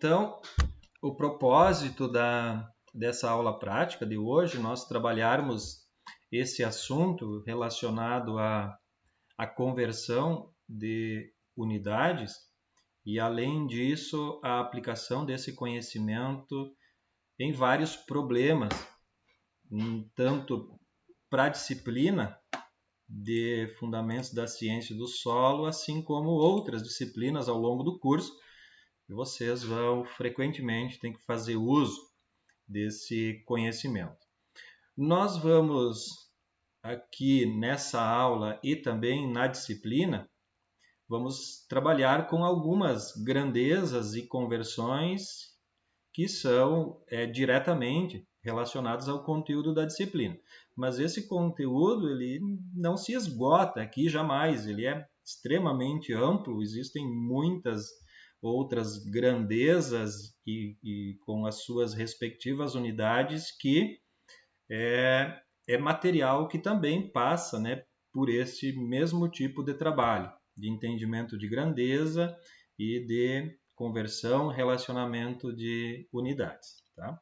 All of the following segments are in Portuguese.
Então, o propósito dessa aula prática de hoje, nós trabalharmos esse assunto relacionado à conversão de unidades e, além disso, a aplicação desse conhecimento em vários problemas, tanto para a disciplina de Fundamentos da Ciência do Solo, assim como outras disciplinas ao longo do curso, e vocês vão frequentemente ter que fazer uso desse conhecimento. Nós vamos aqui nessa aula e também na disciplina, vamos trabalhar com algumas grandezas e conversões que são diretamente relacionadas ao conteúdo da disciplina. Mas esse conteúdo ele não se esgota aqui jamais, ele é extremamente amplo, existem muitas outras grandezas e com as suas respectivas unidades que é material que também passa, né, por esse mesmo tipo de trabalho, de entendimento de grandeza e de conversão, relacionamento de unidades. Tá?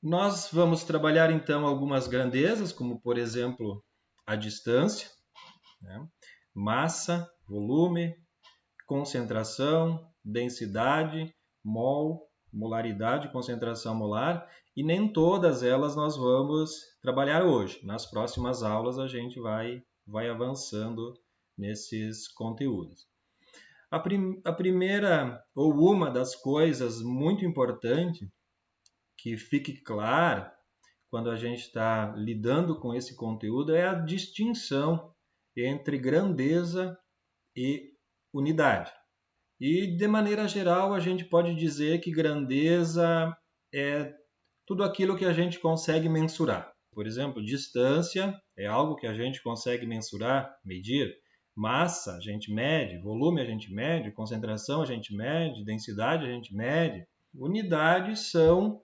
Nós vamos trabalhar então algumas grandezas, como por exemplo a distância, né? Massa, volume, concentração, densidade, mol, molaridade, concentração molar, e nem todas elas nós vamos trabalhar hoje. Nas próximas aulas a gente vai avançando nesses conteúdos. A primeira ou uma das coisas muito importante que fique claro quando a gente está lidando com esse conteúdo é a distinção entre grandeza e unidade. E, de maneira geral, a gente pode dizer que grandeza é tudo aquilo que a gente consegue mensurar. Por exemplo, distância é algo que a gente consegue mensurar, medir. Massa a gente mede, volume a gente mede, concentração a gente mede, densidade a gente mede. Unidades são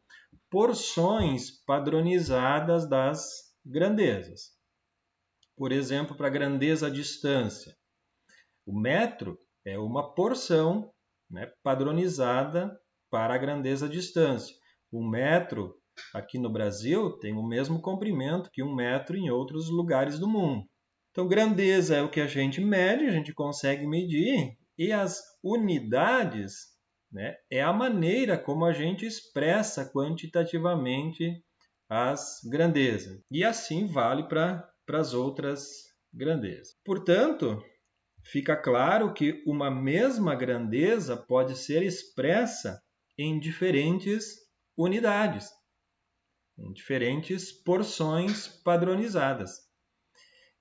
porções padronizadas das grandezas. Por exemplo, para a grandeza à distância, o metro é uma porção, né, padronizada para a grandeza à distância. Um metro aqui no Brasil tem o mesmo comprimento que um metro em outros lugares do mundo. Então, grandeza é o que a gente mede, a gente consegue medir, e as unidades, né, é a maneira como a gente expressa quantitativamente as grandezas. E assim vale para as outras grandezas. Portanto, fica claro que uma mesma grandeza pode ser expressa em diferentes unidades, em diferentes porções padronizadas.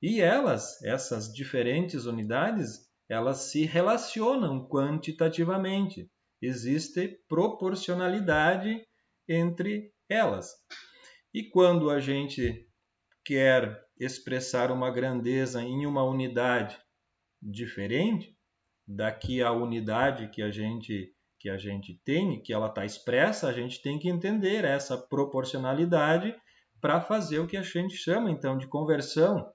E essas diferentes unidades, elas se relacionam quantitativamente. Existe proporcionalidade entre elas. E quando a gente quer expressar uma grandeza em uma unidade diferente daqui à unidade que a gente tem, que ela está expressa, a gente tem que entender essa proporcionalidade para fazer o que a gente chama, então, de conversão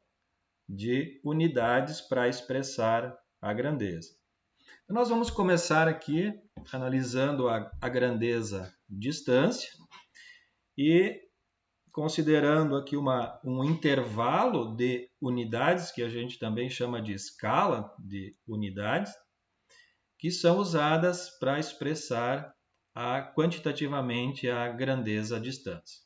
de unidades para expressar a grandeza. Então, nós vamos começar aqui analisando a grandeza distância e considerando aqui um intervalo de unidades, que a gente também chama de escala de unidades, que são usadas para expressar quantitativamente a grandeza à distância.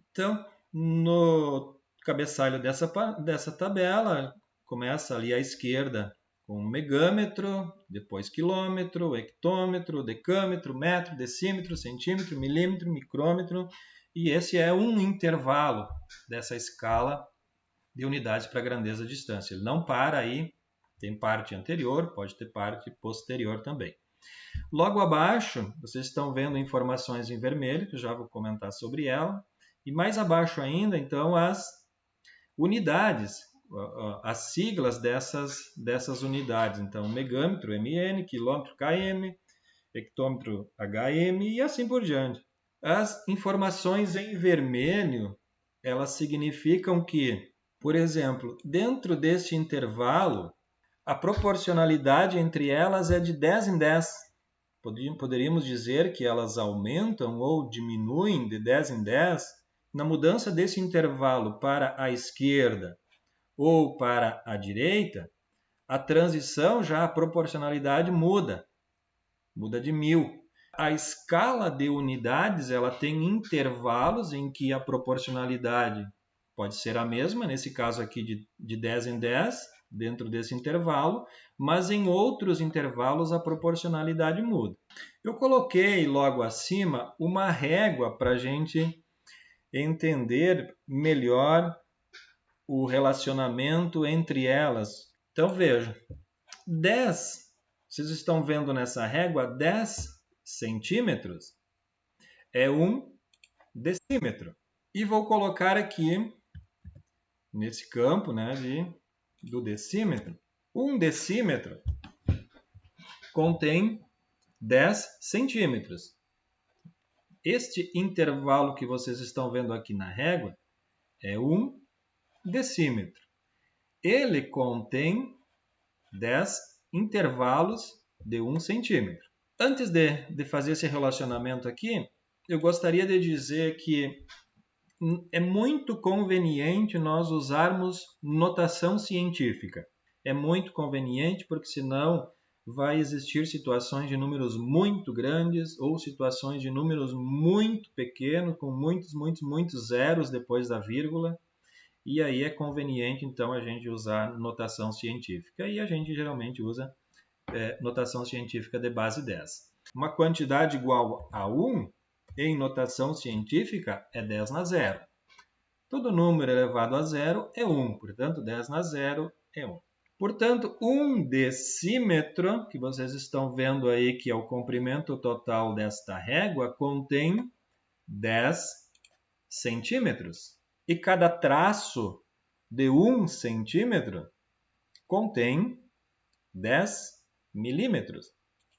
Então, no cabeçalho dessa tabela, começa ali à esquerda com megâmetro, depois quilômetro, hectômetro, decâmetro, metro, decímetro, centímetro, milímetro, micrômetro, e esse é um intervalo dessa escala de unidades para grandeza à distância. Ele não para aí, tem parte anterior, pode ter parte posterior também. Logo abaixo, vocês estão vendo informações em vermelho, que eu já vou comentar sobre ela, e mais abaixo ainda, então, as unidades, as siglas dessas unidades. Então, megâmetro, MN, quilômetro, KM, hectômetro, HM e assim por diante. As informações em vermelho, elas significam que, por exemplo, dentro deste intervalo, A proporcionalidade entre elas é de 10 em 10. Poderíamos dizer que elas aumentam ou diminuem de 10 em 10 na mudança desse intervalo para a esquerda ou para a direita. A transição, já a proporcionalidade muda de 1000. A escala de unidades ela tem intervalos em que a proporcionalidade pode ser a mesma, nesse caso aqui de 10 em 10, dentro desse intervalo, mas em outros intervalos a proporcionalidade muda. Eu coloquei logo acima uma régua para a gente entender melhor o relacionamento entre elas. Então vejam, 10, vocês estão vendo nessa régua, 10 centímetros é 1 decímetro. E vou colocar aqui, nesse campo, né, do decímetro, 1 decímetro contém 10 centímetros. Este intervalo que vocês estão vendo aqui na régua é 1 decímetro. Ele contém 10 intervalos de 1 centímetro. Antes de fazer esse relacionamento aqui, eu gostaria de dizer que é muito conveniente nós usarmos notação científica. É muito conveniente porque senão vai existir situações de números muito grandes ou situações de números muito pequenos, com muitos zeros depois da vírgula. E aí é conveniente, então, a gente usar notação científica. E a gente geralmente usa notação científica de base 10. Uma quantidade igual a 1, em notação científica, é 10 na zero. Todo número elevado a zero é 1, portanto, 10 na zero é 1. Portanto, 1 decímetro, que vocês estão vendo aí que é o comprimento total desta régua, contém 10 centímetros. E cada traço de 1 centímetro contém 10 milímetros,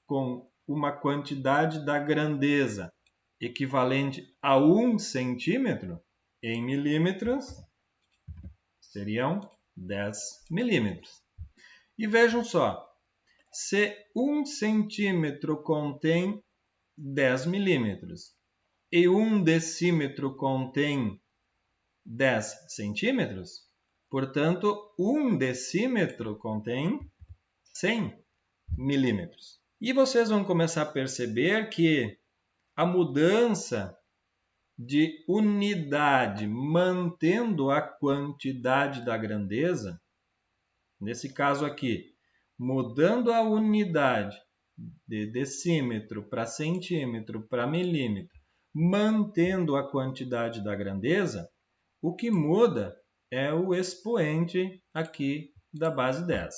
com uma quantidade da grandeza equivalente a 1 centímetro em milímetros, seriam 10 milímetros. E vejam só, se 1 centímetro contém 10 milímetros e 1 decímetro contém 10 centímetros, portanto, 1 decímetro contém 100 milímetros. E vocês vão começar a perceber que a mudança de unidade mantendo a quantidade da grandeza, nesse caso aqui, mudando a unidade de decímetro para centímetro para milímetro, mantendo a quantidade da grandeza, o que muda é o expoente aqui da base 10.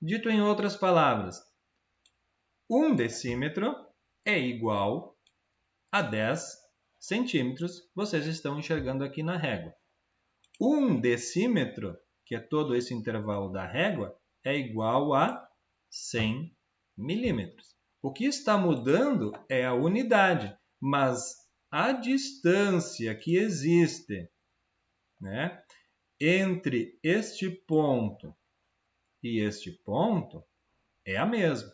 Dito em outras palavras, 1 decímetro é igual a 10 centímetros, vocês estão enxergando aqui na régua. 1 decímetro, que é todo esse intervalo da régua, é igual a 100 milímetros. O que está mudando é a unidade, mas a distância que existe, né, entre este ponto e este ponto é a mesma.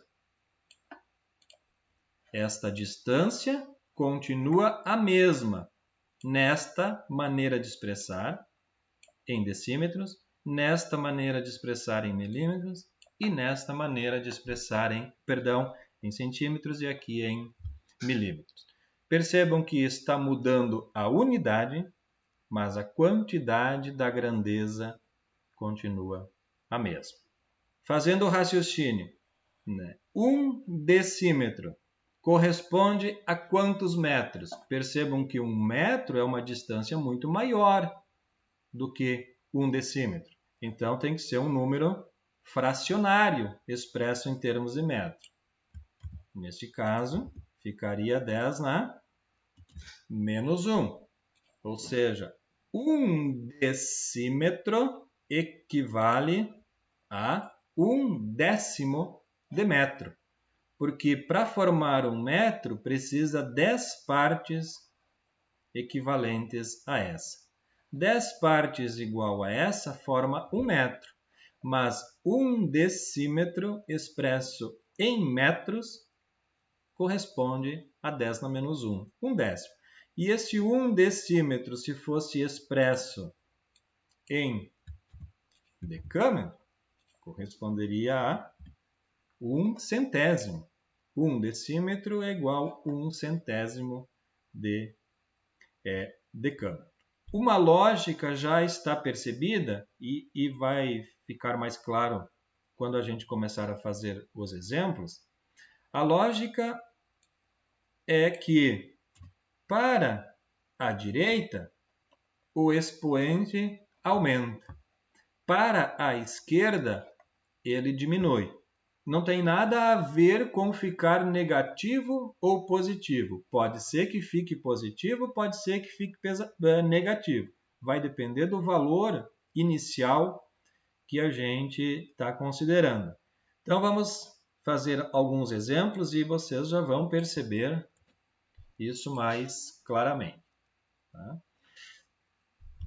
Esta distância continua a mesma nesta maneira de expressar em decímetros, nesta maneira de expressar em milímetros e nesta maneira de expressar em centímetros e aqui em milímetros. Percebam que está mudando a unidade, mas a quantidade da grandeza continua a mesma. Fazendo o raciocínio, 1 decímetro corresponde a quantos metros? Percebam que 1 metro é uma distância muito maior do que 1 decímetro. Então, tem que ser um número fracionário expresso em termos de metro. Neste caso, ficaria 10 na menos 1. Ou seja, 1 decímetro equivale a 1 décimo de metro. Porque para formar 1 metro, precisa 10 partes equivalentes a essa. 10 partes igual a essa forma 1 metro. mas 1 decímetro expresso em metros corresponde a 10 na menos 1, 1 décimo. E este 1 decímetro, se fosse expresso em decâmetro, corresponderia a 1 centésimo. 1 decímetro é igual a 1 centésimo de decâmetro. Uma lógica já está percebida e vai ficar mais claro quando a gente começar a fazer os exemplos. A lógica é que para a direita o expoente aumenta. Para a esquerda ele diminui. Não tem nada a ver com ficar negativo ou positivo. Pode ser que fique positivo, pode ser que fique negativo. Vai depender do valor inicial que a gente está considerando. Então, vamos fazer alguns exemplos e vocês já vão perceber isso mais claramente. Tá?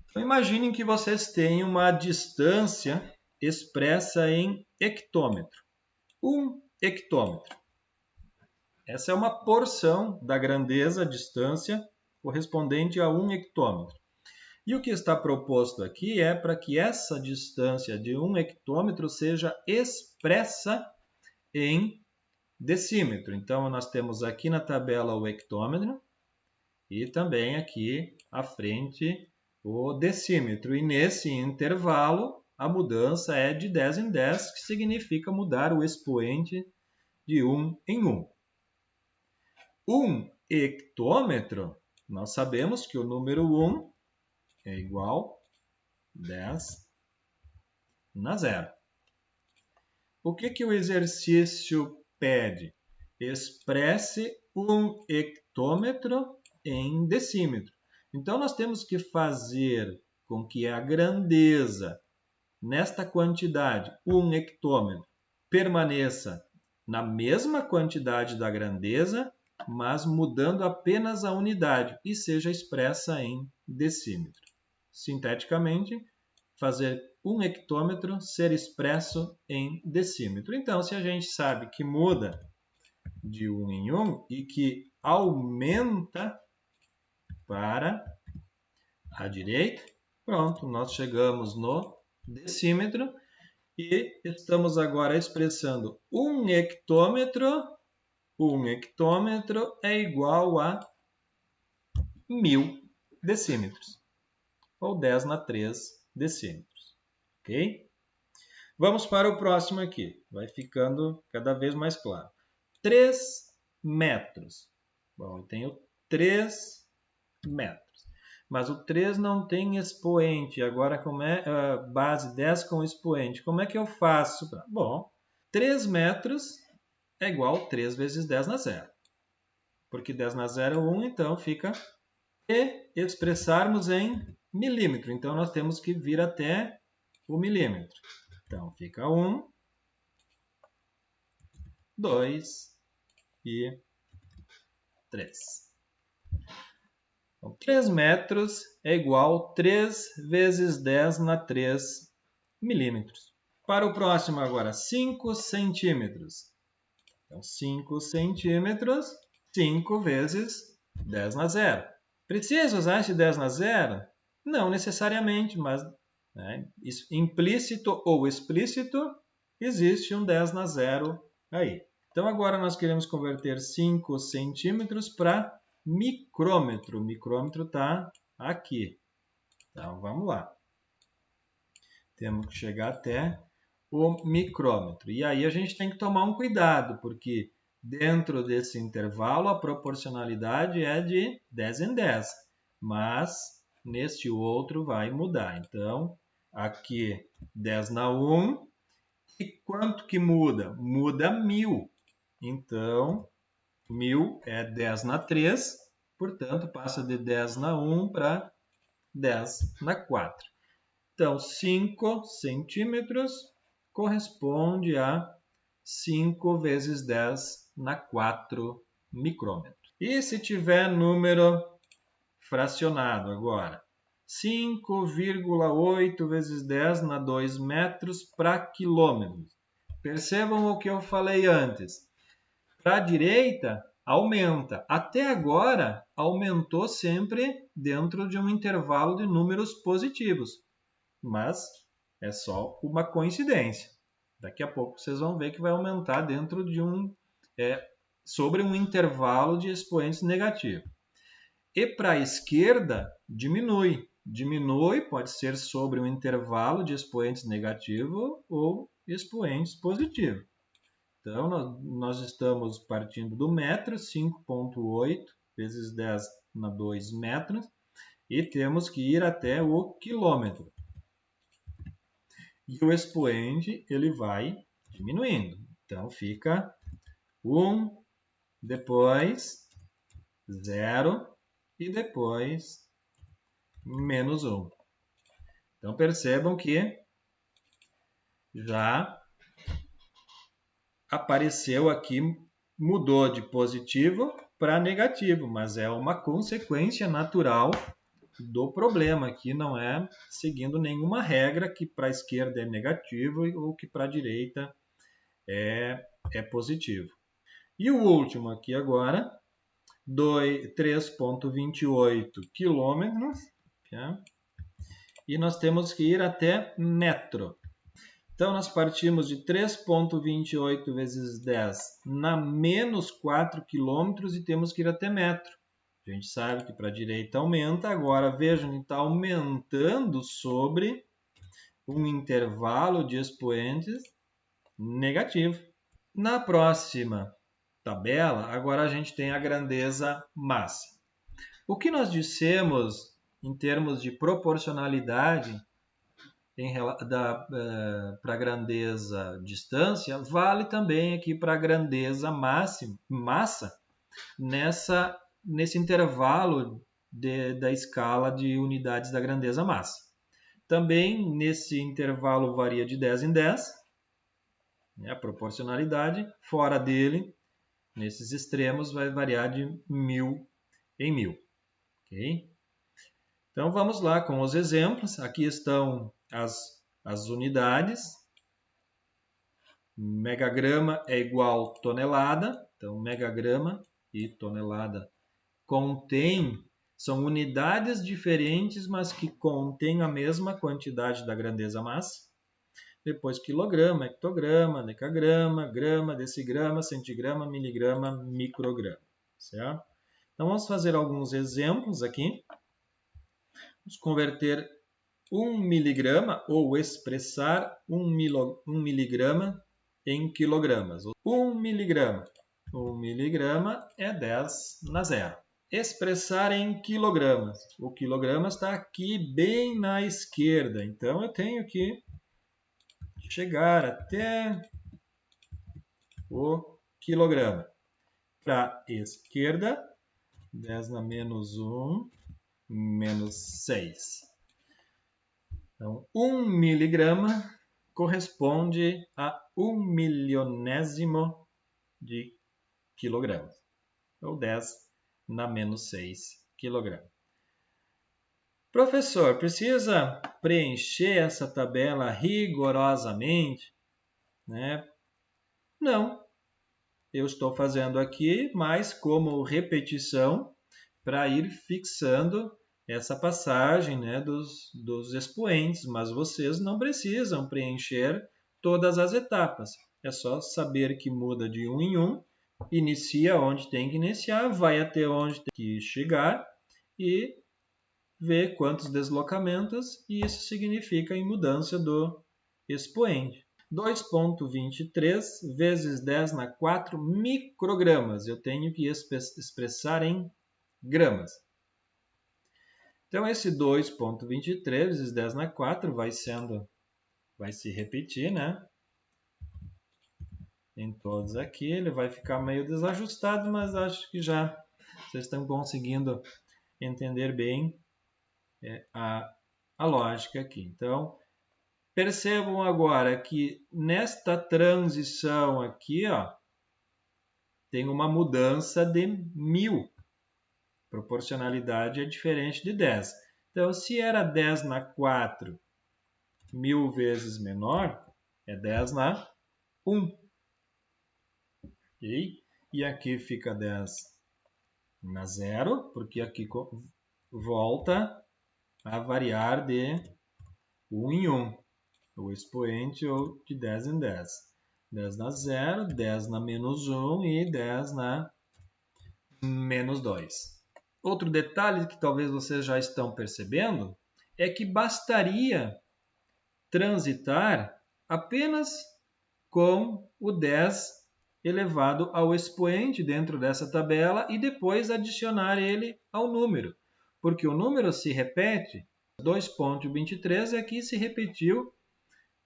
Então, imaginem que vocês têm uma distância expressa em hectômetro. 1 hectômetro. Essa é uma porção da grandeza, distância, correspondente a 1 hectômetro. E o que está proposto aqui é para que essa distância de 1 hectômetro seja expressa em decímetro. Então, nós temos aqui na tabela o hectômetro e também aqui à frente o decímetro. E nesse intervalo, a mudança é de 10 em 10, que significa mudar o expoente de 1 em 1. 1 hectômetro, nós sabemos que o número 1 é igual a 10 na zero. O que o exercício pede? Expresse 1 hectômetro em decímetro. Então, nós temos que fazer com que a grandeza nesta quantidade, 1 hectômetro, permaneça na mesma quantidade da grandeza, mas mudando apenas a unidade e seja expressa em decímetro. Sinteticamente, fazer 1 hectômetro ser expresso em decímetro. Então, se a gente sabe que muda de 1 em 1 e que aumenta para a direita, pronto, nós chegamos no decímetro e estamos agora expressando 1 hectômetro. 1 hectômetro é igual a 1000 decímetros, ou 10 na 3 decímetros. Ok? Vamos para o próximo aqui. Vai ficando cada vez mais claro. 3 metros. Bom, eu tenho 3 metros. Mas o 3 não tem expoente. Agora, como é base 10 com expoente? Como é que eu faço? Bom, 3 metros é igual a 3 vezes 10 na zero. Porque 10 na zero é 1, então fica... E expressarmos em milímetro. Então, nós temos que vir até o milímetro. Então, fica 1, 2 e 3. Então, 3 metros é igual a 3 vezes 10 na 3 milímetros. Para o próximo agora, 5 centímetros. Então, 5 centímetros, 5 vezes 10 na zero. Precisa usar esse 10 na zero? Não necessariamente, mas implícito ou explícito, existe um 10 na zero aí. Então, agora nós queremos converter 5 centímetros para micrômetro. O micrômetro está aqui. Então, vamos lá. Temos que chegar até o micrômetro. E aí a gente tem que tomar um cuidado, porque dentro desse intervalo a proporcionalidade é de 10 em 10. Mas neste outro vai mudar. Então, aqui 10 na 1. E quanto que muda? Muda 1000. Então, 1000 é 10 na 3. Portanto, passa de 10 na 1 para 10 na 4. Então, 5 centímetros corresponde a 5 vezes 10 na 4 micrômetros. E se tiver número fracionado agora? 5,8 vezes 10 na 2 metros para quilômetro. Percebam o que eu falei antes. Para a direita, aumenta. Até agora, aumentou sempre dentro de um intervalo de números positivos. Mas é só uma coincidência. Daqui a pouco vocês vão ver que vai aumentar dentro de sobre um intervalo de expoentes negativo. E para a esquerda, diminui. Diminui pode ser sobre um intervalo de expoentes negativo ou expoentes positivo. Então, nós estamos partindo do metro, 5,8 vezes 10 na 2 metros, e temos que ir até o quilômetro. E o expoente ele vai diminuindo. Então, fica 1, depois 0 e depois menos 1. Então, percebam que já apareceu aqui, mudou de positivo para negativo, mas é uma consequência natural do problema, que não é seguindo nenhuma regra que para a esquerda é negativo ou que para a direita é positivo. E o último aqui agora, 3,28 quilômetros, tá? E nós temos que ir até metro. Então, nós partimos de 3,28 vezes 10 na menos 4 quilômetros e temos que ir até metro. A gente sabe que para a direita aumenta, agora vejam que está aumentando sobre um intervalo de expoentes negativo. Na próxima tabela, agora a gente tem a grandeza massa. O que nós dissemos em termos de proporcionalidade para a grandeza distância, vale também aqui para a grandeza massa nesse intervalo da escala de unidades da grandeza massa. Também nesse intervalo varia de 10 em 10, né, a proporcionalidade. Fora dele, nesses extremos, vai variar de 1000 em 1000. Okay? Então vamos lá com os exemplos. Aqui estão as unidades. Megagrama é igual tonelada. Então, megagrama e tonelada são unidades diferentes, mas que contêm a mesma quantidade da grandeza massa. Depois, quilograma, hectograma, decagrama, grama, decigrama, centigrama, miligrama, micrograma. Certo? Então, vamos fazer alguns exemplos aqui. Vamos converter 1 miligrama ou expressar 1 miligrama em quilogramas. 1 miligrama. 1 miligrama é 10 na 0. Expressar em quilogramas. O quilograma está aqui bem na esquerda. Então, eu tenho que chegar até o quilograma. Para a esquerda, 10 na menos 1, menos 6. Então, 1 miligrama corresponde a 1 milionésimo de quilogramas. Ou 10 na menos 6 quilograma. Professor, precisa preencher essa tabela rigorosamente? Né? Não. Eu estou fazendo aqui mais como repetição para ir fixando essa passagem, né, dos expoentes, mas vocês não precisam preencher todas as etapas. É só saber que muda de 1 em 1, inicia onde tem que iniciar, vai até onde tem que chegar e ver quantos deslocamentos, e isso significa a mudança do expoente. 2,23 vezes 10 na 4 microgramas. Eu tenho que expressar em gramas. Então, esse 2,23 vezes 10 na 4 vai se repetir, né? Em todos aqui. Ele vai ficar meio desajustado, mas acho que já vocês estão conseguindo entender bem a lógica aqui. Então, percebam agora que nesta transição aqui, ó, tem uma mudança de 1000. Proporcionalidade é diferente de 10. Então, se era 10 na 4, 1000 vezes menor, é 10 na 1. Okay? E aqui fica 10 na 0, porque aqui volta a variar de 1 em 1, o expoente ou de 10 em 10. 10 na 0, 10 na menos 1 e 10 na menos 2. Outro detalhe que talvez vocês já estão percebendo é que bastaria transitar apenas com o 10 elevado ao expoente dentro dessa tabela e depois adicionar ele ao número, porque o número se repete, 2,23 aqui se repetiu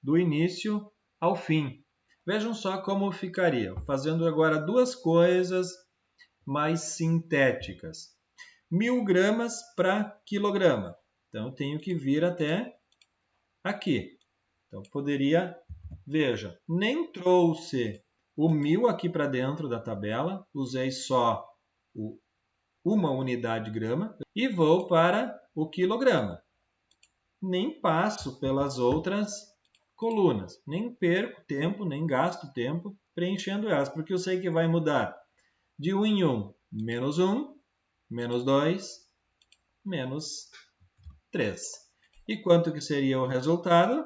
do início ao fim. Vejam só como ficaria, fazendo agora duas coisas mais sintéticas. 1000 gramas para quilograma. Então, eu tenho que vir até aqui. Então, poderia, veja, nem trouxe o 1000 aqui para dentro da tabela, usei só uma unidade grama e vou para o quilograma. Nem passo pelas outras colunas, nem perco tempo, nem gasto tempo preenchendo elas, porque eu sei que vai mudar de 1 em 1, menos 1, menos 2, menos 3. E quanto que seria o resultado?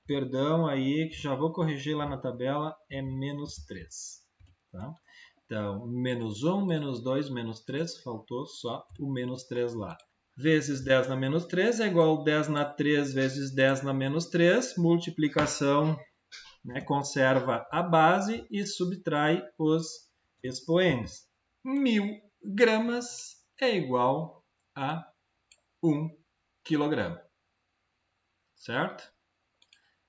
Perdão aí, que já vou corrigir lá na tabela, é menos 3. Tá? Então, menos 1, menos 2, menos 3, faltou só o menos 3 lá. Vezes 10 na menos 3 é igual a 10 na 3 vezes 10 na menos 3, multiplicação, né, conserva a base e subtrai os expoentes. 1000 gramas é igual a 1 quilograma. Certo?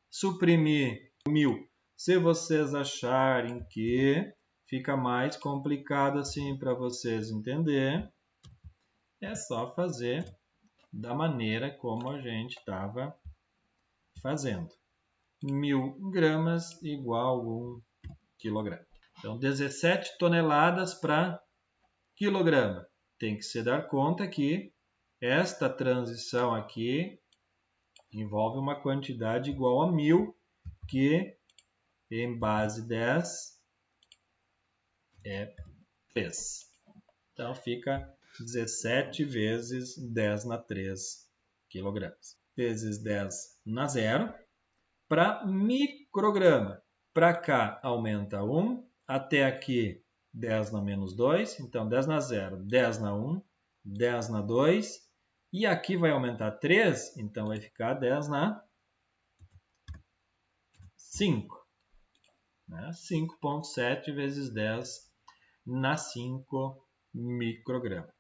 Suprimir 1000. Se vocês acharem que fica mais complicado assim para vocês entenderem, é só fazer da maneira como a gente estava fazendo. 1000 gramas igual a 1 quilograma. Então, 17 toneladas para quilograma. Tem que se dar conta que esta transição aqui envolve uma quantidade igual a 1000, que em base 10 é 3. Então, fica 17 vezes 10 na 3 quilogramas. Vezes 10 na 0. Para micrograma, para cá aumenta 1, até aqui 10 na menos 2, então 10 na 0, 10 na 1, 10 na 2, e aqui vai aumentar 3, então vai ficar 10 na 5. Né? 5,7 vezes 10 na 5 micrograma.